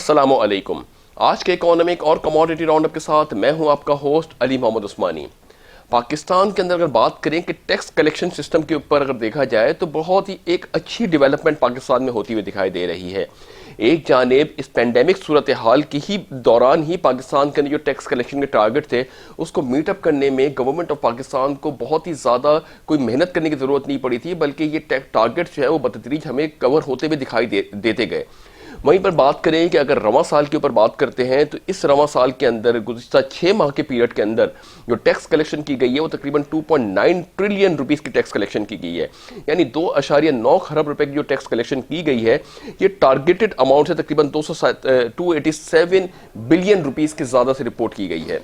السلام علیکم۔ آج کے اکانومک اور کموڈیٹی راؤنڈ اپ کے ساتھ میں ہوں آپ کا ہوسٹ علی محمد عثمانی۔ پاکستان کے اندر اگر بات کریں کہ ٹیکس کلیکشن سسٹم کے اوپر اگر دیکھا جائے تو بہت ہی ایک اچھی ڈیولپمنٹ پاکستان میں ہوتی ہوئی دکھائی دے رہی ہے۔ ایک جانب اس پینڈیمک صورتحال کی ہی دوران ہی پاکستان کے جو ٹیکس کلیکشن کے ٹارگٹ تھے اس کو میٹ اپ کرنے میں گورنمنٹ آف پاکستان کو بہت ہی زیادہ کوئی محنت کرنے کی ضرورت نہیں پڑی تھی، بلکہ یہ ٹارگٹ جو ہے وہ بتدریج ہمیں کور ہوتے ہوئے دکھائی دیتے گئے۔ وہیں پر بات کریں کہ اگر رواں سال کے اوپر بات کرتے ہیں تو اس رواں سال کے اندر گزشتہ 6 ماہ کے پیریڈ کے اندر جو ٹیکس کلیکشن کی گئی ہے وہ تقریباً 2.9 ٹریلین روپیز کی ٹیکس کلیکشن کی گئی ہے، یعنی 2.9 خرب روپے کی جو ٹیکس کلیکشن کی گئی ہے یہ ٹارگیٹڈ اماؤنٹ سے تقریباً 287 بلین روپیز کے زیادہ سے رپورٹ کی گئی ہے۔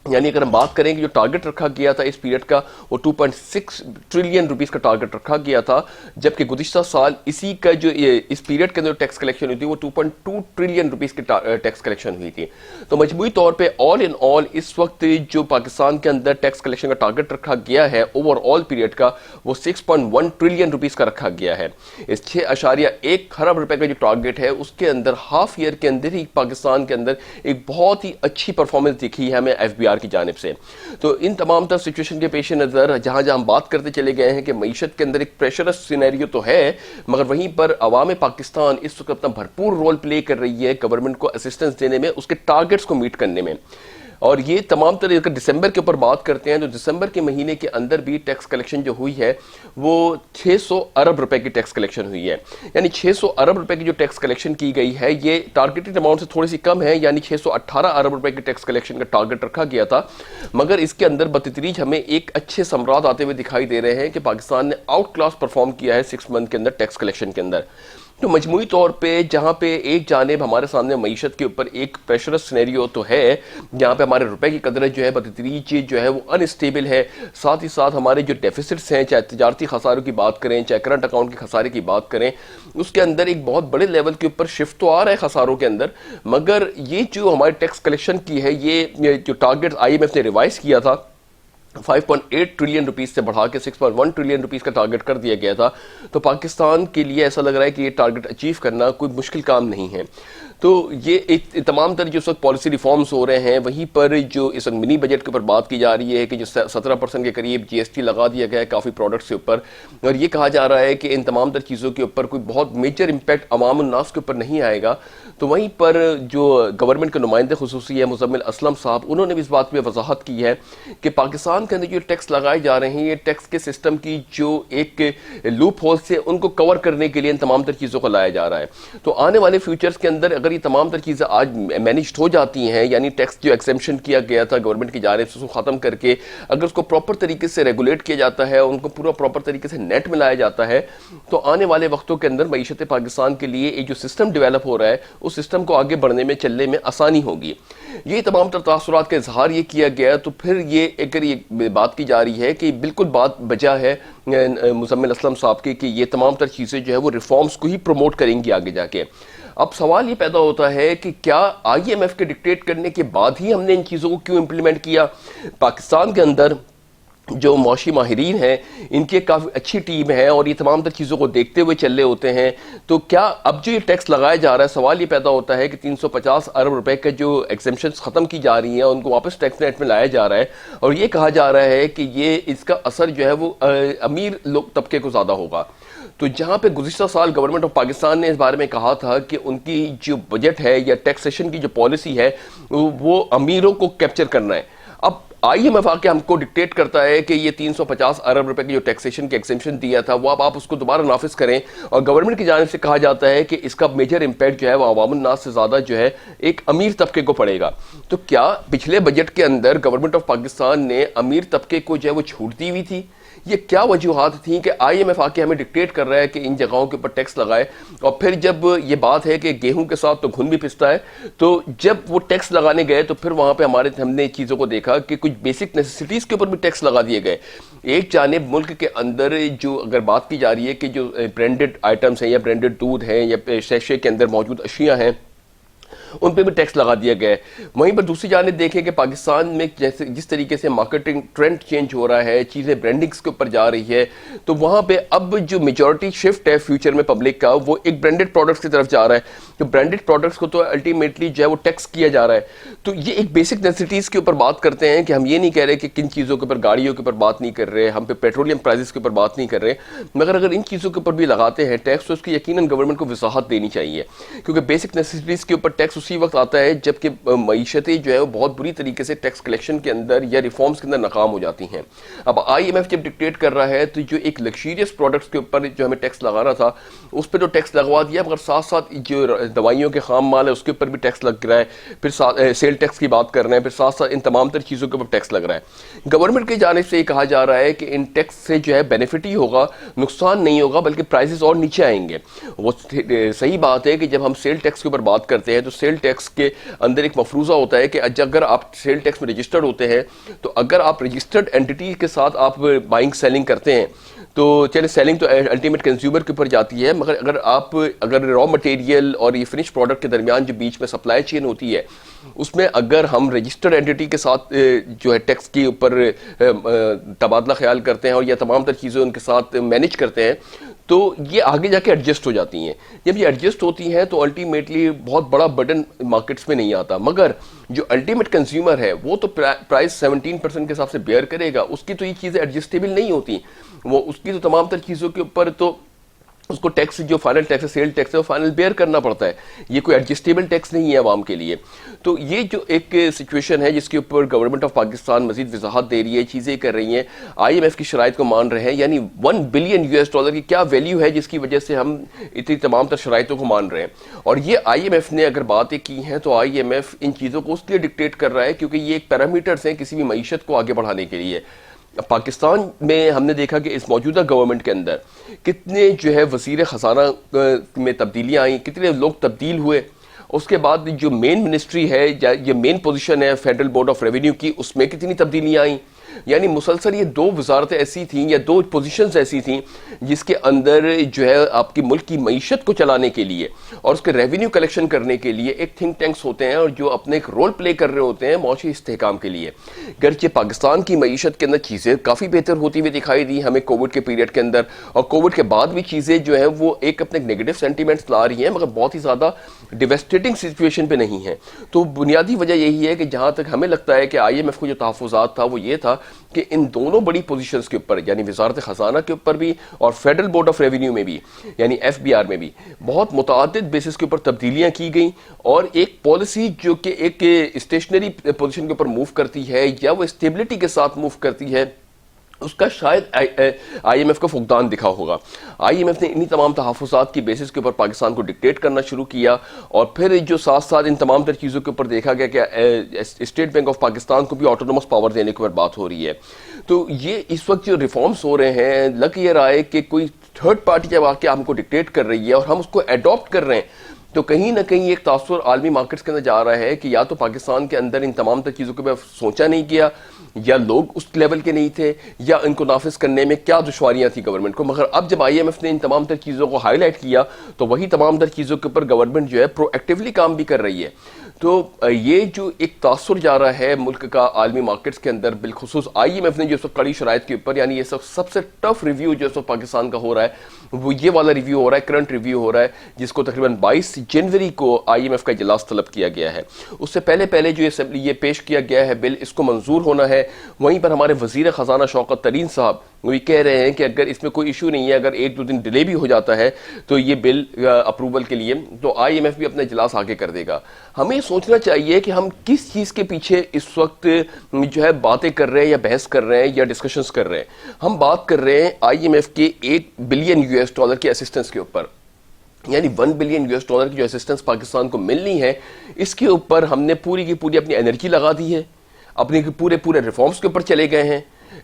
یعنی اگر ہم بات کریں کہ جو ٹارگٹ رکھا گیا تھا اس پیریڈ کا وہ 2.6 ٹریلین روپیز کا ٹارگٹ رکھا گیا تھا، جبکہ گزشتہ سال اسی کا جو اس پیریڈ کے اندر ٹیکس کلیکشن ہوئی تھی وہ 2.2 ٹریلین روپیز کی ٹیکس کلیکشن ہوئی تھی۔ تو مجموعی طور پہ آل ان آل اس وقت جو پاکستان کے اندر ٹیکس کلیکشن کا ٹارگٹ رکھا گیا ہے اوور آل پیریڈ کا وہ 6.1 ٹریلین روپیز کا رکھا گیا ہے۔ اس 6.1 خرب روپے کا جو ٹارگٹ ہے اس کے اندر ہاف ایئر کے اندر ہی پاکستان کے اندر ایک بہت ہی اچھی پرفارمنس دکھی ہے ہمیں ایف بی آر کی جانب سے۔ تو ان تمام تر سچویشن کے پیش نظر جہاں ہم بات کرتے چلے گئے ہیں کہ معیشت کے اندر ایک پریشرس سینیریو تو ہے، مگر وہیں پر عوام پاکستان اس وقت اپنا بھرپور رول پلے کر رہی ہے گورنمنٹ کو اسسٹنس دینے میں، اس کے ٹارگٹس کو میٹ کرنے میں۔ اور یہ تمام طرح اگر دسمبر کے اوپر بات کرتے ہیں تو دسمبر کے مہینے کے اندر بھی ٹیکس کلیکشن جو ہوئی ہے وہ 600 ارب روپے کی ٹیکس کلیکشن ہوئی ہے، یعنی 600 ارب روپے کی جو ٹیکس کلیکشن کی گئی ہے یہ ٹارگیٹڈ اماؤنٹ سے تھوڑی سی کم ہے، یعنی 618 ارب روپے کی ٹیکس کلیکشن کا ٹارگٹ رکھا گیا تھا، مگر اس کے اندر بتدریج ہمیں ایک اچھے ثمرات آتے ہوئے دکھائی دے رہے ہیں کہ پاکستان نے آؤٹ کلاس پرفارم کیا ہے 6 منتھ کے اندر ٹیکس کلیکشن کے اندر۔ تو مجموعی طور پہ جہاں پہ ایک جانب ہمارے سامنے معیشت کے اوپر ایک پریشرس سینیریو تو ہے، جہاں پہ ہمارے روپے کی قدر جو ہے بتدریج جو ہے وہ انسٹیبل ہے، ساتھ ہی ساتھ ہمارے جو ڈیفیسٹس ہیں چاہے تجارتی خساروں کی بات کریں چاہے کرنٹ اکاؤنٹ کے خسارے کی بات کریں اس کے اندر ایک بہت بڑے لیول کے اوپر شفٹ تو آ رہا ہے خساروں کے اندر، مگر یہ جو ہماری ٹیکس کلیکشن کی ہے یہ جو ٹارگٹ آئی ایم ایف نے ریوائز کیا تھا 5.8 ٹریلین روپیز سے بڑھا کے 6.1 ٹریلین روپیز کا ٹارگٹ کر دیا گیا تھا، تو پاکستان کے لیے ایسا لگ رہا ہے کہ یہ ٹارگٹ اچیو کرنا کوئی مشکل کام نہیں ہے۔ تو یہ تمام طرح جو اس وقت پالیسی ریفارمز ہو رہے ہیں وہیں پر جو اس وقت منی بجٹ کے اوپر بات کی جا رہی ہے کہ جو 17% کے قریب جی ایس ٹی لگا دیا گیا ہے کافی پروڈکٹس کے اوپر، اور یہ کہا جا رہا ہے کہ ان تمام تر چیزوں کے اوپر کوئی بہت میجر امپیکٹ عوام الناس کے اوپر نہیں آئے گا۔ تو وہیں پر جو گورنمنٹ کے نمائندے خصوصی ہے مزمل اسلم صاحب، انہوں نے بھی اس بات پہ وضاحت کی ہے کہ پاکستان کے اندر جو ٹیکس لگائے جا رہے ہیں یہ ٹیکس کے سسٹم کی جو ایک لوپ ہول سے ان کو کور کرنے کے لیے ان تمام تر چیزوں کو لایا جا رہا ہے۔ تو آنے والے فیوچرز کے اندر اگر یہ تمام تر چیزیں آج مینیجڈ ہو جاتی ہیں، یعنی ٹیکس جو ایکسیمپشن کیا گیا تھا گورنمنٹ کی جانب سے اس کو ختم کر کے اگر اس کو پراپر طریقے سے ریگولیٹ کیا جاتا ہے، ان کو پورا پراپر طریقے سے نیٹ میں لایا جاتا ہے، تو آنے والے وقتوں کے اندر معیشت پاکستان کے لیے ایک جو سسٹم ڈیولپ ہو رہا ہے اس سسٹم کو آگے بڑھنے میں چلنے میں آسانی ہوگی۔ یہ تمام تر تاثرات کا اظہار یہ کیا گیا، تو پھر یہ اگر یہ بات کی جا رہی ہے کہ بالکل بات بجا ہے مزمل اسلم صاحب کی کہ یہ تمام تر چیزیں جو ہے وہ ریفارمز کو ہی پروموٹ کریں گی آگے جا کے۔ اب سوال یہ پیدا ہوتا ہے کہ کیا آئی ایم ایف کے ڈکٹیٹ کرنے کے بعد ہی ہم نے ان چیزوں کو کیوں امپلیمنٹ کیا؟ پاکستان کے اندر جو معاشی ماہرین ہیں ان کی کافی اچھی ٹیم ہے اور یہ تمام تر چیزوں کو دیکھتے ہوئے چل رہے ہوتے ہیں، تو کیا اب جو یہ ٹیکس لگایا جا رہا ہے سوال یہ پیدا ہوتا ہے کہ 350 ارب روپے کے جو ایگزمپشنز ختم کی جا رہی ہیں ان کو واپس ٹیکس نیٹ میں لایا جا رہا ہے، اور یہ کہا جا رہا ہے کہ یہ اس کا اثر جو ہے وہ امیر لوگ طبقے کو زیادہ ہوگا۔ تو جہاں پہ گزشتہ سال گورنمنٹ آف پاکستان نے اس بارے میں کہا تھا کہ ان کی جو بجٹ ہے یا ٹیکسیشن کی جو پالیسی ہے وہ امیروں کو کیپچر کرنا ہے، اب آئی ایم ایف آ کے ہم کو ڈکٹیٹ کرتا ہے کہ یہ 350 ارب روپے کی جو ٹیکسیشن کی ایکسیمپشن دیا تھا وہ اب آپ اس کو دوبارہ نافذ کریں، اور گورنمنٹ کی جانب سے کہا جاتا ہے کہ اس کا میجر امپیکٹ جو ہے وہ عوام الناس سے زیادہ جو ہے ایک امیر طبقے کو پڑے گا۔ تو کیا پچھلے بجٹ کے اندر گورنمنٹ آف پاکستان نے امیر طبقے کو جو ہے وہ چھوٹ دی ہوئی تھی؟ یہ کیا وجوہات تھیں کہ آئی ایم ایف آ کے ہمیں ڈکٹیٹ کر رہا ہے کہ ان جگہوں کے اوپر ٹیکس لگائے، اور پھر جب یہ بات ہے کہ گیہوں کے ساتھ تو گھن بھی پستا ہے، تو جب وہ ٹیکس لگانے گئے تو پھر وہاں پہ ہم نے چیزوں کو دیکھا کہ کچھ بیسک نیسیسٹیز کے اوپر بھی ٹیکس لگا دیے گئے۔ ایک جانب ملک کے اندر جو اگر بات کی جا رہی ہے کہ جو برانڈڈ آئٹمس ہیں یا برانڈڈ دودھ ہیں یا شیشے کے اندر موجود اشیاء ہیں ان پہ بھی ٹیکس لگا دیا گیا ہے۔ وہیں پر دوسری جانب دیکھیں کہ پاکستان میں جس طریقے سے مارکیٹنگ ٹرینڈ چینج ہو رہا ہے، چیزیں برانڈنگز کے اوپر جا رہی ہے، تو وہاں پہ اب جو میجورٹی شفٹ ہے فیوچر میں پبلک کا، وہ ایک برانڈڈ پروڈکٹس کی طرف جا رہا ہے۔ تو برانڈڈ پروڈکٹس کو تو الٹیمیٹلی جو ہے وہ ٹیکس کیا جا رہا ہے۔ تو یہ ایک بیسک نیسیٹیز کے اوپر بات کرتے ہیں کہ ہم یہ نہیں کہہ رہے کہ کن چیزوں کے اوپر، گاڑیوں کے اوپر بات نہیں کر رہے، ہم پہ پیٹرولیم پرائزز کے اوپر بات نہیں کر رہے، مگر اگر ان چیزوں کے اوپر بھی لگاتے ہیں ٹیکس تو اس کی یقیناً گورنمنٹ کو وضاحت دینی چاہیے، کیونکہ بیسک نیسیسٹیز کے اوپر ٹیکس اسی وقت آتا ہے جب کہ معیشتیں جو ہے وہ بہت بری طریقے سے ٹیکس کلیکشن کے اندر یا ریفارمز کے اندر ناکام ہو جاتی ہیں۔ اب آئی ایم ایف جب ڈکٹیٹ کر رہا ہے تو جو ایک لگزریس پروڈکٹس کے اوپر جو ہمیں ٹیکس لگانا تھا اس پہ تو ٹیکس لگوا دیا، مگر ساتھ ساتھ جو دوائیوں کے خام مال ہے اس کے اوپر بھی ٹیکس لگ رہا ہے، پھر سیل ٹیکس کی بات کر رہے ہیں، پھر ساتھ ساتھ ان تمام تر چیزوں کے اوپر ٹیکس لگ رہا ہے۔ گورنمنٹ کی جانب سے یہ کہا جا رہا ہے کہ ان ٹیکس سے جو ہے بینیفٹ ہی ہوگا، نقصان نہیں ہوگا، بلکہ پرائزز اور نیچے آئیں گے۔ وہ صحیح بات ہے کہ جب ہم سیل ٹیکس کے اوپر بات کرتے ہیں تو سیل ٹیکس کے اندر ایک مفروضہ ہوتا ہے کہ اگر آپ سیل ٹیکس میں رجسٹرڈ ہوتے ہیں تو اگر آپ رجسٹرڈ اینٹی کے ساتھ آپ بائنگ سیلنگ کرتے ہیں تو چلے سیلنگ تو الٹیمیٹ کنزیومر کے اوپر جاتی ہے، مگر اگر را مٹیریل اور یہ فنش پروڈکٹ کے درمیان جو بیچ میں سپلائی چین ہوتی ہے اس میں اگر ہم رجسٹرڈ اینٹی کے ساتھ جو ہے ٹیکس کے اوپر تبادلہ خیال کرتے ہیں اور یہ تمام تر چیزیں ان کے ساتھ مینیج کرتے ہیں تو یہ آگے جا کے ایڈجسٹ ہو جاتی ہیں۔ جب یہ ایڈجسٹ ہوتی ہیں تو الٹیمیٹلی بہت بڑا برڈن مارکیٹس میں نہیں آتا، مگر جو الٹیمیٹ کنزیومر ہے وہ تو پرائس 17% کے حساب سے بیئر کرے گا، اس کی تو یہ چیزیں ایڈجسٹیبل نہیں ہوتی، وہ اس کی تو تمام تر چیزوں کے اوپر تو اس کو ٹیکس جو فائنل ٹیکس ہے، سیل ٹیکس ہے، وہ فائنل بیئر کرنا پڑتا ہے، یہ کوئی ایڈجسٹیبل ٹیکس نہیں ہے عوام کے لیے۔ تو یہ جو ایک سچویشن ہے جس کے اوپر گورنمنٹ آف پاکستان مزید وضاحت دے رہی ہے، چیزیں کر رہی ہیں، آئی ایم ایف کی شرائط کو مان رہے ہیں، یعنی $1 بلین کی کیا ویلیو ہے جس کی وجہ سے ہم اتنی تمام تر شرائطوں کو مان رہے ہیں۔ اور یہ آئی ایم ایف نے اگر باتیں کی ہیں تو آئی ایم ایف ان چیزوں کو اس لیے ڈکٹیٹ کر رہا ہے کیونکہ یہ ایک پیرامیٹرز ہیں کسی بھی معیشت کو آگے بڑھانے کے لیے۔ پاکستان میں ہم نے دیکھا کہ اس موجودہ گورنمنٹ کے اندر کتنے جو ہے وزیر خزانہ میں تبدیلیاں آئیں، کتنے لوگ تبدیل ہوئے، اس کے بعد جو مین منسٹری ہے یا یہ مین پوزیشن ہے فیڈرل بورڈ آف ریونیو کی، اس میں کتنی تبدیلیاں آئیں۔ یعنی مسلسل یہ 2 وزارتیں ایسی تھیں یا 2 پوزیشنز ایسی تھیں جس کے اندر جو ہے آپ کی ملک کی معیشت کو چلانے کے لیے اور اس کے ریونیو کلیکشن کرنے کے لیے ایک تھنک ٹینکس ہوتے ہیں اور جو اپنے ایک رول پلے کر رہے ہوتے ہیں معاشی استحکام کے لیے۔ گرچہ پاکستان کی معیشت کے اندر چیزیں کافی بہتر ہوتی ہوئی دکھائی دی ہمیں کووڈ کے پیریڈ کے اندر، اور کووڈ کے بعد بھی چیزیں جو ہیں وہ ایک اپنے نیگیٹو سینٹیمنٹس لا رہی ہیں، مگر بہت ہی زیادہ ڈیویسٹیٹنگ سچویشن پہ نہیں ہیں۔ تو بنیادی وجہ یہی ہے کہ جہاں تک ہمیں لگتا ہے کہ آئی ایم ایف کو جو تحفظات تھا وہ یہ تھا کہ ان دونوں بڑی پوزیشنز کے اوپر یعنی وزارت خزانہ کے اوپر بھی اور فیڈرل بورڈ آف ریونیو میں بھی یعنی ایف بی آر میں بھی بہت متعدد بیسس کے اوپر تبدیلیاں کی گئیں، اور ایک پالیسی جو کہ ایک اسٹیشنری پوزیشن کے اوپر موو کرتی ہے یا وہ اسٹیبلٹی کے ساتھ موو کرتی ہے، اس کا شاید آئی ایم ایف کا فقدان دکھا ہوگا۔ آئی ایم ایف نے انہی تمام تحفظات کی بیسس کے اوپر پاکستان کو ڈکٹیٹ کرنا شروع کیا، اور پھر جو ساتھ ساتھ ان تمام تر چیزوں کے اوپر دیکھا گیا کہ اسٹیٹ بینک آف پاکستان کو بھی آٹونومس پاور دینے کے اوپر بات ہو رہی ہے۔ تو یہ اس وقت جو ریفارمز ہو رہے ہیں، لگ یہ رہا ہے کہ کوئی تھرڈ پارٹی جب آ کے ہم کو ڈکٹیٹ کر رہی ہے اور ہم اس کو ایڈاپٹ کر رہے ہیں، تو کہیں نہ کہیں ایک تاثر عالمی مارکیٹس کے اندر جا رہا ہے کہ یا تو پاکستان کے اندر ان تمام تر چیزوں کو سوچا نہیں کیا، یا لوگ اس لیول کے نہیں تھے، یا ان کو نافذ کرنے میں کیا دشواریاں تھیں گورنمنٹ کو۔ مگر اب جب آئی ایم ایف نے ان تمام تر چیزوں کو ہائی لائٹ کیا تو وہی تمام تر چیزوں کے اوپر گورنمنٹ جو ہے پرو ایکٹیولی کام بھی کر رہی ہے۔ تو یہ جو ایک تاثر جا رہا ہے ملک کا عالمی مارکیٹس کے اندر، بالخصوص آئی ایم ایف نے جو اس وقت کڑی شرائط کے اوپر، یعنی یہ سب سے ٹف ریویو جو اس وقت پاکستان کا ہو رہا ہے وہ یہ والا ریویو ہو رہا ہے، کرنٹ ریویو ہو رہا ہے، جس کو تقریباً 22 جنوری کو آئی ایم ایف کا اجلاس طلب کیا گیا ہے۔ اس سے پہلے جو یہ پیش کیا گیا ہے بل، اس کو منظور ہونا ہے۔ وہیں پر ہمارے وزیر خزانہ شوکت ترین صاحب وہ یہ کہہ رہے ہیں کہ اگر اس میں کوئی ایشو نہیں ہے، اگر 1-2 دن ڈیلے بھی ہو جاتا ہے تو یہ بل اپروول کے لیے تو آئی ایم ایف بھی اپنا اجلاس آگے کر دے گا۔ ہمیں سوچنا چاہیے کہ ہم کس چیز کے پیچھے اس وقت جو ہے باتیں کر رہے ہیں یا بحث کر رہے ہیں یا ڈسکشنز کر رہے ہیں۔ ہم بات کر رہے ہیں آئی ایم ایف کے $1 بلین کی اسسٹنس کے اوپر، یعنی $1 بلین کی جو اسسٹنس پاکستان کو ملنی ہے، اس کے اوپر ہم نے پوری کی پوری اپنی انرجی لگا دی ہے، اپنے پورے ریفارمز کے اوپر چلے گئے ہیں۔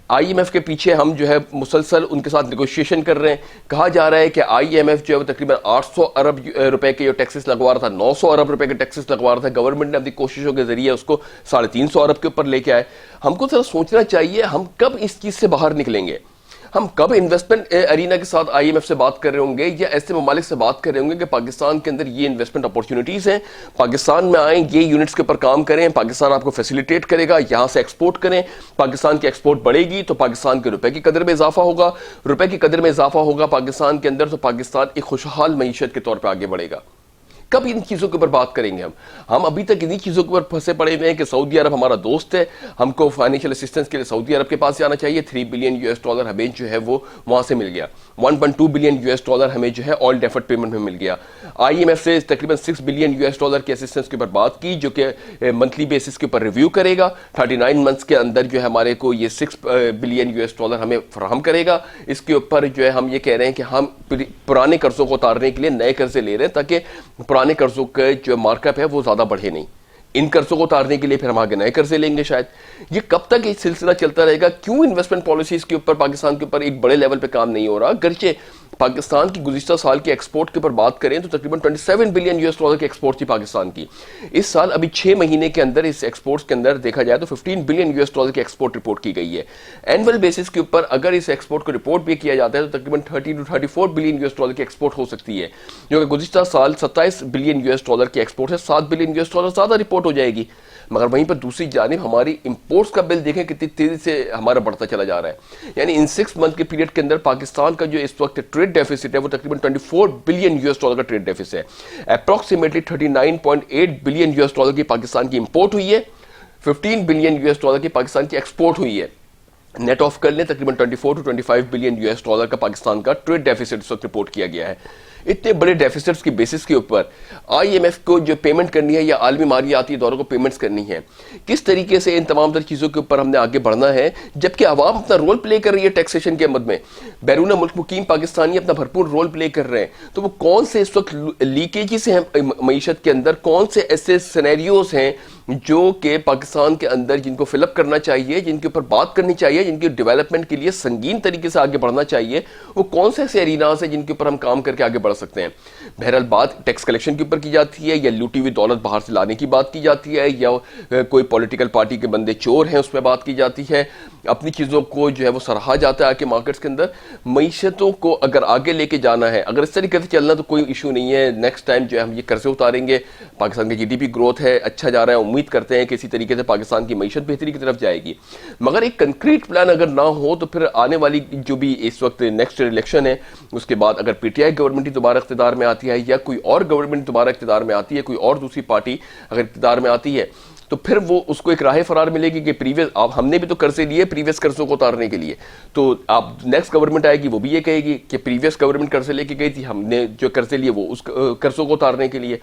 آئی ایم ایف کے پیچھے ہم جو ہے مسلسل ان کے ساتھ نیگوشیشن کر رہے ہیں۔ کہا جا رہا ہے کہ آئی ایم ایف جو ہے وہ تقریباً 800 ارب روپے کے جو ٹیکسز لگوا رہا تھا، 900 ارب روپے کے ٹیکسز لگوا رہا تھا، گورنمنٹ نے اپنی کوششوں کے ذریعے اس کو 350 ارب کے اوپر لے کے آئے۔ ہم کو ذرا سوچنا چاہیے ہم کب اس چیز سے باہر نکلیں گے۔ ہم کب انویسٹمنٹ ارینا کے ساتھ آئی ایم ایف سے بات کر رہے ہوں گے یا ایسے ممالک سے بات کر رہے ہوں گے کہ پاکستان کے اندر یہ انویسٹمنٹ اپورچونیٹیز ہیں، پاکستان میں آئیں، یہ یونٹس کے اوپر کام کریں، پاکستان آپ کو فیسیلیٹیٹ کرے گا، یہاں سے ایکسپورٹ کریں، پاکستان کی ایکسپورٹ بڑھے گی تو پاکستان کے روپے کی قدر میں اضافہ ہوگا، روپے کی قدر میں اضافہ ہوگا پاکستان کے اندر، تو پاکستان ایک خوشحال معیشت کے طور پہ آگے بڑھے گا۔ کب ان چیزوں کے اوپر بات کریں گے ہم ابھی تک انہی چیزوں کے اوپر پھنسے پڑے ہوئے ہیں کہ سعودی عرب ہمارا دوست ہے، ہم کو فائنینشیل اسسٹنس کے لیے سعودی عرب کے پاس جانا چاہیے، 3 بلین یو ایس ڈالر ہمیں جو ہے وہ وہاں سے مل گیا، 1.2 بلین یو ایس ڈالر ہمیں جو ہے آل ڈیفرڈ پیمنٹ میں مل گیا۔ آئی ایم ایف سے تقریباً 6 بلین یو ایس ڈالر کے اسسٹنس کے اوپر بات کی، جو کہ منتھلی بیسس کے اوپر ریویو کرے گا، 39 منتھس کے اندر جو ہے ہمارے کو یہ 6 بلین یو ایس ڈالر ہمیں فراہم کرے گا۔ اس کے اوپر جو ہے ہم یہ کہہ رہے ہیں کہ ہم پرانے قرضوں کو اتارنے کے لیے نئے قرضے لے رہے ہیں تاکہ پرانے قرضوں کے جو مارک اپ ہے وہ زیادہ بڑھے نہیں، ان قرضوں کو اتارنے کے لیے پھر ہم آگے نئے قرضے لیں گے شاید۔ یہ کب تک یہ سلسلہ چلتا رہے گا؟ کیوں انویسٹمنٹ پالیسیز کے اوپر پاکستان کے اوپر ایک بڑے لیول پہ کام نہیں ہو رہا؟ گرچہ پاکستان کی گزشتہ سال کے ایکسپورٹ کے اوپر بات کریں تو تقریباً 27 بلین یو ایس ڈالر کی ایکسپورٹ تھی پاکستان کی۔ اس سال ابھی 6 مہینے کے اندر اس ایکسپورٹس کے اندر دیکھا جائے تو 15 بلین یو ایس ڈالر کی ایکسپورٹ رپورٹ کی گئی ہے۔ اینول بیسس کے اوپر اگر اس ایکسپورٹ کو رپورٹ بھی کیا جاتا ہے تو تقریباً 30 to 34 billion U S dollar کی ایکسپورٹ ہو سکتی ہے، جو کہ گزشتہ سال 27 بلین یو ایس ڈالر کی ایکسپورٹ ہے، 7 بلین یو ایس ڈالر زیادہ رپورٹ ہو جائے گی۔ مگر وہیں پر دوسری جانب ہماری امپورٹس کا بل دیکھیں کتنی تیزی سے ہمارا بڑھتا چلا جا رہا ہے، یعنی ان 6 منتھ کے پیریڈ کے اندر پاکستان کا جو اس وقت ٹریڈ ڈیفیسٹ ہے وہ تقریباً 24 بلین یو ایس ڈالر کا ٹریڈ ڈیفیسٹ ہے۔ Approximately 39.8 billion U S dollar کی پاکستان کی امپورٹ ہوئی ہے، 15 بلین یو ایس ڈالر کی پاکستان کی ایکسپورٹ ہوئی ہے۔ نیٹ آف کر لیں تقریباً 24 to 25 billion U S dollar کا پاکستان کا ٹریڈ ڈیفیسٹ اس وقت رپورٹ کیا گیا ہے۔ اتنے بڑے ڈیفیسٹس کی بیسس کے اوپر آئی ایم ایف کو جو پیمنٹ کرنی ہے یا عالمی مالیاتی اداروں کو پیمنٹس کرنی ہے، کس طریقے سے ان تمام تر چیزوں کے اوپر ہم نے آگے بڑھنا ہے، جبکہ عوام اپنا رول پلے کر رہی ہے ٹیکسیشن کے عمد میں، بیرون ملک مقیم پاکستانی اپنا بھرپور رول پلے کر رہے ہیں۔ تو وہ کون سے اس وقت لیکیجز ہیں معیشت کے اندر، کون سے ایسے سینیریوز ہیں جو کہ پاکستان کے اندر جن کو فل اپ کرنا چاہیے، جن کے اوپر بات کرنی چاہیے، جن کی ڈیولپمنٹ کے لیے سنگین طریقے سے آگے بڑھنا چاہیے، وہ کون سے ایسے اریناز ہیں جن کے اوپر ہم کام کر کے آگے بڑھ سکتے ہیں؟ بہرحال بات ٹیکس کلیکشن کے اوپر کی جاتی ہے، یا لوٹی ہوئی دولت باہر سے لانے کی بات کی جاتی ہے، یا کوئی پولیٹیکل پارٹی کے بندے چور ہیں اس میں بات کی جاتی ہے، اپنی چیزوں کو جو ہے وہ سراہا جاتا ہے آگے مارکیٹس کے اندر۔ معیشتوں کو اگر آگے لے کے جانا ہے، اگر اس طریقے سے چلنا تو کوئی ایشو نہیں ہے، نیکسٹ ٹائم جو ہے ہم یہ قرضے اتاریں گے، پاکستان کی جی ڈی پی گروتھ ہے، اچھا جا رہا ہے، امید کرتے ہیں کہ اسی طریقے سے پاکستان کی معیشت بہتری کی طرف جائے گی۔ مگر ایک کنکریٹ پلان اگر نہ ہو تو پھر آنے والی جو بھی اس وقت نیکسٹ الیکشن ہے، اس کے بعد اگر پی ٹی آئی گورنمنٹ دوبارہ اقتدار میں آتی ہے یا کوئی اور گورنمنٹ دوبارہ اقتدار میں آتی ہے، کوئی اور دوسری پارٹی اگر اقتدار میں آتی ہے، تو پھر وہ اس کو ایک راہ فرار ملے گی کہ پریویس ہم نے بھی تو قرضے لیے پریویس قرضوں کو اتارنے کے لیے، تو اب نیکسٹ گورنمنٹ آئے گی وہ بھی یہ کہے گی کہ پریویس گورنمنٹ قرضے لے کے گئی تھی، ہم نے جو قرضے لیے وہ اس قرضوں کو اتارنے کے لیے۔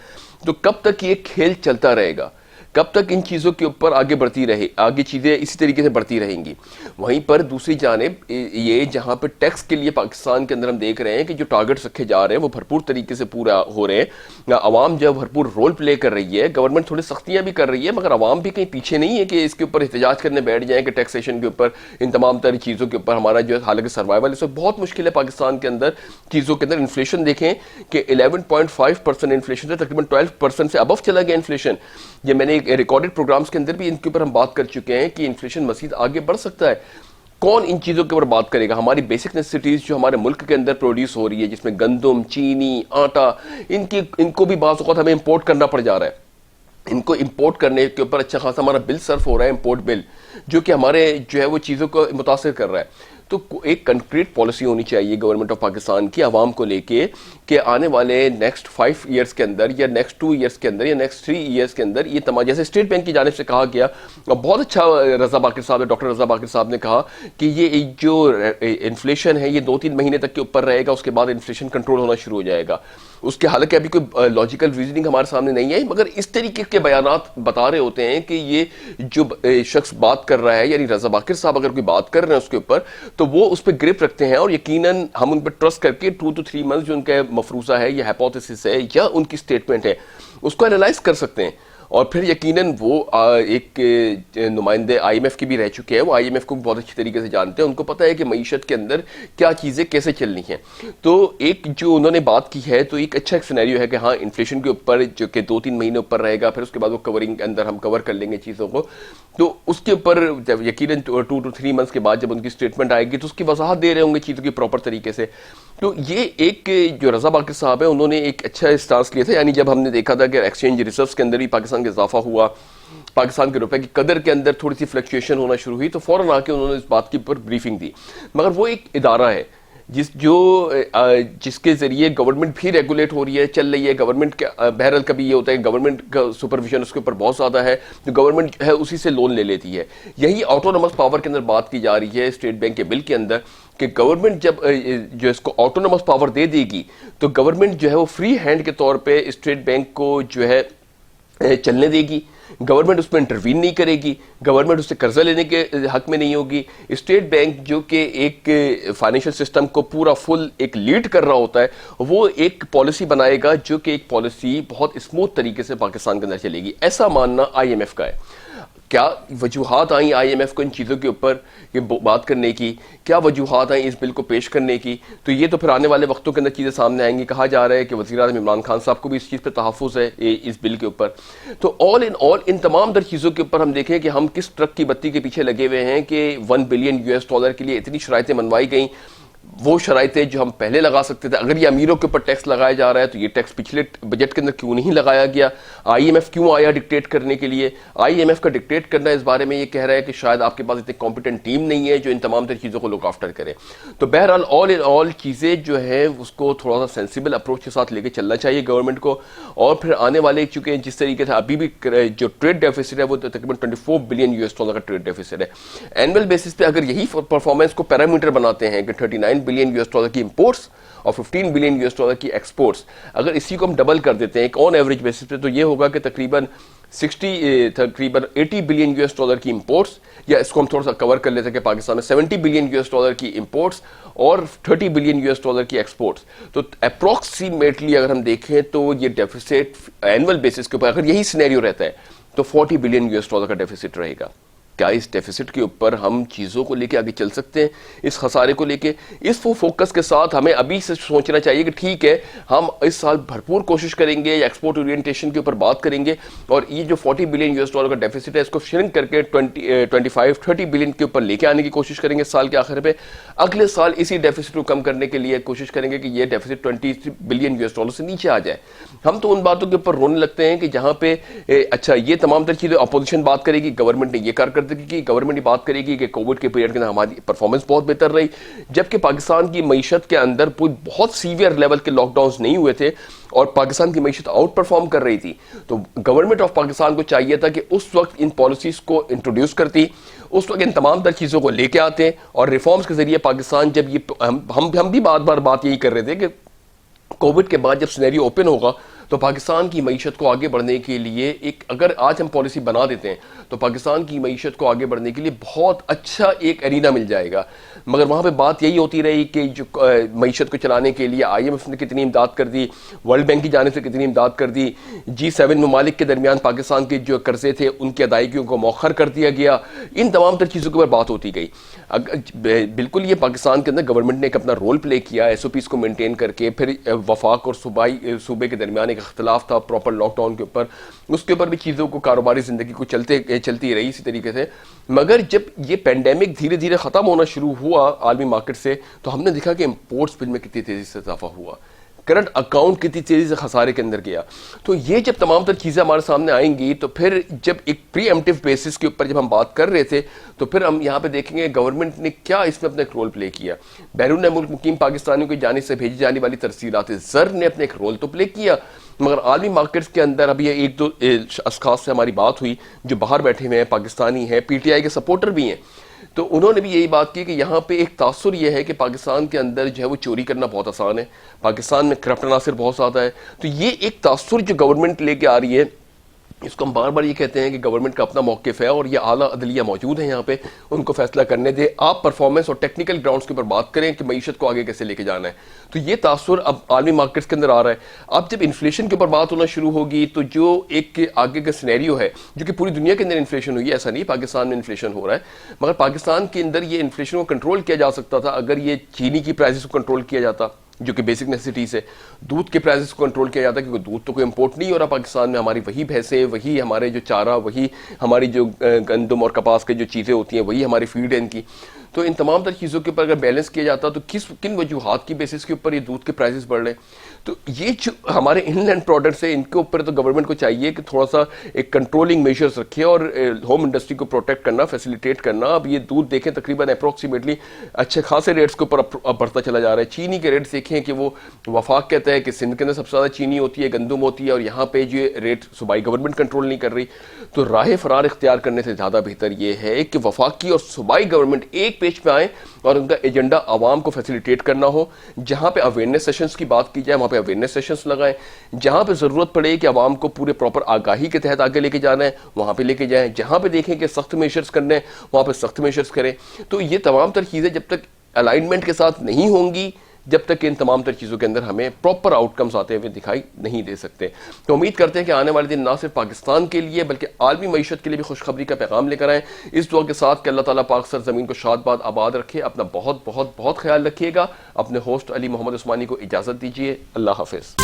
تو کب تک یہ کھیل چلتا رہے گا؟ کب تک ان چیزوں کے اوپر آگے بڑھتی رہے، آگے چیزیں اسی طریقے سے بڑھتی رہیں گی؟ وہیں پر دوسری جانب یہ جہاں پہ ٹیکس کے لیے پاکستان کے اندر ہم دیکھ رہے ہیں کہ جو ٹارگٹس رکھے جا رہے ہیں وہ بھرپور طریقے سے پورا ہو رہے ہیں، عوام جو بھرپور رول پلے کر رہی ہے، گورنمنٹ تھوڑی سختیاں بھی کر رہی ہے، مگر عوام بھی کہیں پیچھے نہیں ہے کہ اس کے اوپر احتجاج کرنے بیٹھ جائیں کہ ٹیکسیشن کے اوپر، ان تمام تر چیزوں کے اوپر ہمارا جو ہے حالانکہ سروائیول اس وقت بہت مشکل ہے پاکستان کے اندر چیزوں کے اندر۔ انفلیشن دیکھیں کہ 11.5% انفلیشن سے تقریباً 12% سے ابو چلا گیا انفلیشن۔ یہ میں نے ایک ریکارڈڈ پروگرامز کے اندر بھی ان کے اوپر ہم بات کر چکے ہیں کہ انفلیشن مزید آگے بڑھ سکتا ہے۔ کون ان چیزوں کے اوپر بات کرے گا؟ ہماری بیسک نیسیسٹیز جو ہمارے ملک کے اندر پروڈیوس ہو رہی ہے، جس میں گندم، چینی، آٹا، ان کو بھی بعض اوقات ہمیں امپورٹ کرنا پڑ جا رہا ہے۔ ان کو امپورٹ کرنے کے اوپر اچھا خاصا ہمارا بل صرف ہو رہا ہے، امپورٹ بل، جو کہ ہمارے جو ہے وہ چیزوں کو متاثر کر رہا ہے۔ تو ایک کنکریٹ پالیسی ہونی چاہیے گورنمنٹ آف پاکستان کی عوام کو لے کے کہ آنے والے نیکسٹ 5 ایئرس کے اندر یا نیکسٹ 2 ایئرس کے اندر یا نیکسٹ 3 ایئرس کے اندر یہ تمام، جیسے اسٹیٹ بینک کی جانب سے کہا گیا، اور بہت اچھا رضا باقر صاحب نے، ڈاکٹر رضا باقر صاحب نے کہا کہ یہ جو انفلیشن ہے یہ 2-3 مہینے تک کے اوپر رہے گا، اس کے بعد انفلیشن کنٹرول ہونا شروع ہو جائے گا۔ اس کے حالانکہ ابھی کوئی لاجیکل ریزننگ ہمارے سامنے نہیں ہے، مگر اس طریقے کے بیانات بتا رہے ہوتے ہیں کہ یہ جو شخص بات کر رہا ہے، یعنی رضا باقر صاحب اگر کوئی بات کر رہے ہیں اس کے اوپر، تو وہ اس پہ گرپ رکھتے ہیں، اور یقیناً ہم ان پہ ٹرسٹ کر کے 2 to 3 months جو ان کا مفروضہ ہے یا ہائپوتھیسس ہے یا ان کی سٹیٹمنٹ ہے، اس کو انالائز کر سکتے ہیں اور پھر یقیناً وہ ایک نمائندے آئی ایم ایف کی بھی رہ چکے ہیں، وہ آئی ایم ایف کو بھی بہت اچھی طریقے سے جانتے ہیں، ان کو پتہ ہے کہ معیشت کے اندر کیا چیزیں کیسے چلنی ہیں. تو ایک جو انہوں نے بات کی ہے تو ایک اچھا ایک سینیریو ہے کہ ہاں انفلیشن کے اوپر جو کہ 2-3 مہینے اوپر رہے گا، پھر اس کے بعد وہ کورنگ کے اندر ہم کور کر لیں گے چیزوں کو. تو اس کے اوپر یقیناً 2 to 3 months کے بعد جب ان کی اسٹیٹمنٹ آئے گی تو اس کی وضاحت دے رہے ہوں گے چیزوں کی پراپر طریقے سے. تو یہ ایک جو رضا باقر صاحب ہیں انہوں نے ایک اچھا اسٹانس لیا تھا. یعنی جب ہم نے دیکھا تھا کہ ایکسچینج ریزروز کے اندر بھی پاکستان کا اضافہ ہوا، پاکستان کے روپے کی قدر کے اندر تھوڑی سی فلکچویشن ہونا شروع ہوئی، تو فوراً آ کے انہوں نے اس بات کے اوپر بریفنگ دی. مگر وہ ایک ادارہ ہے جس کے ذریعے گورنمنٹ بھی ریگولیٹ ہو رہی ہے، چل رہی ہے. گورنمنٹ کے بہرحال کبھی یہ ہوتا ہے کہ گورنمنٹ کا سپرویژن اس کے اوپر بہت زیادہ ہے، تو گورنمنٹ جو ہے اسی سے لون لے لیتی ہے. یہی آٹونومس پاور کے اندر بات کی جا رہی ہے اسٹیٹ بینک کے بل کے اندر کہ گورنمنٹ جب جو اس کو آٹونومس پاور دے دے گی تو گورنمنٹ جو ہے وہ فری ہینڈ کے طور پہ اسٹیٹ بینک کو جو ہے چلنے دے گی. گورنمنٹ اس میں انٹروین نہیں کرے گی، گورنمنٹ اس سے قرضہ لینے کے حق میں نہیں ہوگی. اسٹیٹ بینک جو کہ ایک فائنینشل سسٹم کو پورا فل ایک لیڈ کر رہا ہوتا ہے، وہ ایک پالیسی بنائے گا جو کہ ایک پالیسی بہت اسموتھ طریقے سے پاکستان کے اندر چلے گی. ایسا ماننا آئی ایم ایف کا ہے. کیا وجوہات آئیں آئی ایم ایف کو ان چیزوں کے اوپر یہ بات کرنے کی، کیا وجوہات آئیں اس بل کو پیش کرنے کی؟ تو یہ تو پھر آنے والے وقتوں کے اندر چیزیں سامنے آئیں گی. کہا جا رہا ہے کہ وزیر اعظم عمران خان صاحب کو بھی اس چیز پہ تحفظ ہے اس بل کے اوپر. تو آل ان تمام در چیزوں کے اوپر ہم دیکھیں کہ ہم کس ٹرک کی بتی کے پیچھے لگے ہوئے ہیں کہ $1 بلین کے لیے اتنی شرائطیں منوائی گئیں. وہ شرائطیں جو ہم پہلے لگا سکتے تھے، اگر یہ امیروں کے اوپر ٹیکس لگایا جا رہا ہے تو یہ ٹیکس پچھلے بجٹ کے اندر کیوں نہیں لگایا گیا؟ آئی ایم ایف کیوں آیا ڈکٹیٹ کرنے کے لیے؟ آئی ایم ایف کا ڈکٹیٹ کرنا اس بارے میں یہ کہہ رہا ہے کہ شاید آپ کے پاس اتنی کمپیٹنٹ ٹیم نہیں ہے جو ان تمام تر چیزوں کو لک آفٹر کرے. تو بہرحال آل چیزیں جو ہے اس کو تھوڑا سا سینسیبل اپروچ کے ساتھ لے کے چلنا چاہیے گورنمنٹ کو. اور پھر آنے والے چونکہ جس طریقے سے ابھی بھی جو ٹریڈ ڈیفیسٹ ہے وہ تقریباً $24 بلین کا ٹریڈ ڈیفیسٹ ہے. اینول بیسس پہ اگر یہی پرفارمنس کو پیرامیٹر بناتے ہیں کہ $39 بلین کی امپورٹس اور $15 بلین کی ایکسپورٹس، اگر اسی کو ہم ڈبل کر دیتے ہیں ایک آن ایوریج بیسس پہ، تو یہ ہوگا کہ تقریباً $80 بلین کی امپورٹس، یا اس کو ہم تھوڑا سا کور کر لیتے ہیں کہ پاکستان میں $70 بلین کی امپورٹس اور $30 بلین کی ایکسپورٹس. تو اپروکسیمیٹلی اگر ہم دیکھیں تو یہ ڈیفیسٹ اینول بیسس کے اوپر اگر یہی سینیریو رہتا ہے تو $40 بلین کا ڈیفیسٹ رہے گا. کیا اس ڈیفیسٹ کے اوپر ہم چیزوں کو لے کے آگے چل سکتے ہیں؟ اس خسارے کو لے کے اس فوکس کے ساتھ ہمیں ابھی سے سوچنا چاہیے کہ ٹھیک ہے ہم اس سال بھرپور کوشش کریں گے، ایکسپورٹ اورینٹیشن کے اوپر بات کریں گے، اور یہ جو $40 بلین کا ڈیفیسٹ ہے اس کو شرنک کر کے 25-30 بلین کے اوپر لے کے آنے کی کوشش کریں گے سال کے آخر پہ. اگلے سال اسی ڈیفیسٹ کو کم کرنے کے لیے کوشش کریں گے کہ یہ ڈیفیسٹ $20 بلین سے نیچے آ جائے. ہم تو ان باتوں کے اوپر رونے لگتے ہیں کہ جہاں پہ اچھا یہ تمام تر چیزیں اپوزیشن بات کرے گی، گورنمنٹ نے یہ کارکردگی کی، گورنمنٹ یہ بات کرے گی کہ کووڈ کے پیریڈ کے اندر ہماری پرفارمنس بہت بہتر رہی، جبکہ پاکستان کی معیشت کے اندر بہت سیویئر لیول کے لاک ڈاؤنز نہیں ہوئے تھے اور پاکستان کی معیشت آؤٹ پرفارم کر رہی تھی. تو گورنمنٹ آف پاکستان کو چاہیے تھا کہ اس وقت ان پالیسیز کو انٹروڈیوس کرتی، اس وقت ان تمام تر چیزوں کو لے کے آتے، اور ریفارمز کے ذریعے پاکستان جب یہ ہم بھی بات یہی کر رہے تھے کہ کووڈ کے بعد جب سینیریو اوپن ہوگا تو پاکستان کی معیشت کو آگے بڑھنے کے لیے اگر آج ہم پالیسی بنا دیتے ہیں تو پاکستان کی معیشت کو آگے بڑھنے کے لیے بہت اچھا ایک ارینا مل جائے گا. مگر وہاں پہ بات یہی ہوتی رہی کہ جو معیشت کو چلانے کے لیے آئی ایم ایف نے کتنی امداد کر دی، ورلڈ بینک کی جانب سے کتنی امداد کر دی، G7 ممالک کے درمیان پاکستان کے جو قرضے تھے ان کی ادائیگیوں کو مؤخر کر دیا گیا. ان تمام تر چیزوں کے اوپر بات ہوتی گئی. بالکل یہ پاکستان کے اندر گورنمنٹ نے ایک اپنا رول پلے کیا ایس او پیز کو مینٹین کر کے. پھر وفاق اور صوبے کے درمیان ایک اختلاف تھا پراپر لاک ڈاؤن کے اوپر، اس کے اوپر بھی چیزوں کو کاروباری زندگی کو چلتی رہی اسی طریقے سے. مگر جب یہ پینڈیمک دھیرے دھیرے ختم ہونا شروع ہوا عالمی مارکیٹ سے تو ہم نے دیکھا کہ امپورٹس بل میں کتنی تیزی سے اضافہ ہوا، کرنٹ اکاؤنٹ کتنی تیزی سے خسارے کے اندر گیا. تو یہ جب تمام تر چیزیں ہمارے سامنے آئیں گی تو پھر جب ایک پری ایمپٹیو بیسس کے اوپر جب ہم بات کر رہے تھے تو پھر ہم یہاں پہ دیکھیں گے گورنمنٹ نے کیا اس میں اپنا ایک رول پلے کیا. بیرون ملک مقیم پاکستانیوں کی جانب سے بھیجی جانے والی ترسیلات زر نے اپنے ایک رول تو پلے کیا، مگر عالمی مارکیٹس کے اندر ابھی ایک دو اشخاص سے ہماری بات ہوئی جو باہر بیٹھے ہوئے ہیں، پاکستانی ہیں، پی ٹی آئی کے سپورٹر بھی ہیں. تو انہوں نے بھی یہی بات کی کہ یہاں پہ ایک تاثر یہ ہے کہ پاکستان کے اندر جو ہے وہ چوری کرنا بہت آسان ہے، پاکستان میں کرپٹ عناصر بہت زیادہ ہے. تو یہ ایک تاثر جو گورنمنٹ لے کے آ رہی ہے اس کو ہم بار بار یہ کہتے ہیں کہ گورنمنٹ کا اپنا موقف ہے اور یہ اعلیٰ عدلیہ موجود ہیں یہاں پہ، ان کو فیصلہ کرنے دے. آپ پرفارمنس اور ٹیکنیکل گراؤنڈز کے اوپر بات کریں کہ معیشت کو آگے کیسے لے کے جانا ہے. تو یہ تاثر اب عالمی مارکیٹس کے اندر آ رہا ہے. اب جب انفلیشن کے اوپر بات ہونا شروع ہوگی تو جو ایک آگے کا سینیریو ہے، جو کہ پوری دنیا کے اندر انفلیشن ہوئی ہے، ایسا نہیں پاکستان میں انفلیشن ہو رہا ہے، مگر پاکستان کے اندر یہ انفلیشن کو کنٹرول کیا جا سکتا تھا اگر یہ چینی کی پرائسز کو کنٹرول کیا جاتا، جو کہ بیسک نیسیسٹیز ہے. دودھ کے پرائسز کو کنٹرول کیا جاتا ہے، کیونکہ دودھ تو کوئی امپورٹ نہیں ہو رہا پاکستان میں، ہماری وہی بھینسیں، وہی ہمارے جو چارہ، وہی ہماری جو گندم اور کپاس کی جو چیزیں ہوتی ہیں، وہی ہماری فیڈ ہے ان کی. تو ان تمام تر چیزوں کے اوپر اگر بیلنس کیا جاتا تو کن وجوہات کی بیسس کے اوپر یہ دودھ کے پرائسز بڑھ رہے ہیں. تو یہ جو ہمارے ان لینڈ پروڈکٹس ہیں، ان کے اوپر تو گورنمنٹ کو چاہیے کہ تھوڑا سا ایک کنٹرولنگ میجرز رکھے اور ہوم انڈسٹری کو پروٹیکٹ کرنا، فیسیلیٹیٹ کرنا. اب یہ دودھ دیکھیں تقریباً اپروکسیمیٹلی اچھے خاصے ریٹس کے اوپر اب بڑھتا چلا جا رہا ہے. چینی کے ریٹس دیکھیں کہ وہ وفاق کہتا ہے کہ سندھ کے اندر سب سے زیادہ چینی ہوتی ہے، گندم ہوتی ہے، اور یہاں پہ جو ریٹ صوبائی گورنمنٹ کنٹرول نہیں کر رہی. تو راہ فرار اختیار کرنے سے زیادہ بہتر یہ ہے کہ وفاقی اور صوبائی گورنمنٹ ایک پیج پہ آئیں اور ان کا ایجنڈا عوام کو فیسیلیٹیٹ کرنا ہو. جہاں پہ اویئرنیس سیشنز کی بات کی جائے وہاں پہ اویئرنیس سیشنز لگائیں. جہاں پہ ضرورت پڑے کہ عوام کو پورے پراپر آگاہی کے تحت آگے لے کے جانا ہے وہاں پہ لے کے جائیں. جہاں پہ دیکھیں کہ سخت میشرز کرنے ہیں وہاں پہ سخت میشرز کریں. تو یہ تمام تر چیزیں جب تک الائنمنٹ کے ساتھ نہیں ہوں گی، جب تک ان تمام تر چیزوں کے اندر ہمیں پراپر آؤٹ کمز آتے ہوئے دکھائی نہیں دے سکتے. تو امید کرتے ہیں کہ آنے والے دن نہ صرف پاکستان کے لیے بلکہ عالمی معیشت کے لیے بھی خوشخبری کا پیغام لے کر آئیں. اس دعا کے ساتھ کہ اللہ تعالیٰ پاک سرزمین کو شاد باد آباد رکھے. اپنا بہت بہت بہت خیال رکھیے گا. اپنے ہوسٹ علی محمد عثمانی کو اجازت دیجیے. اللہ حافظ.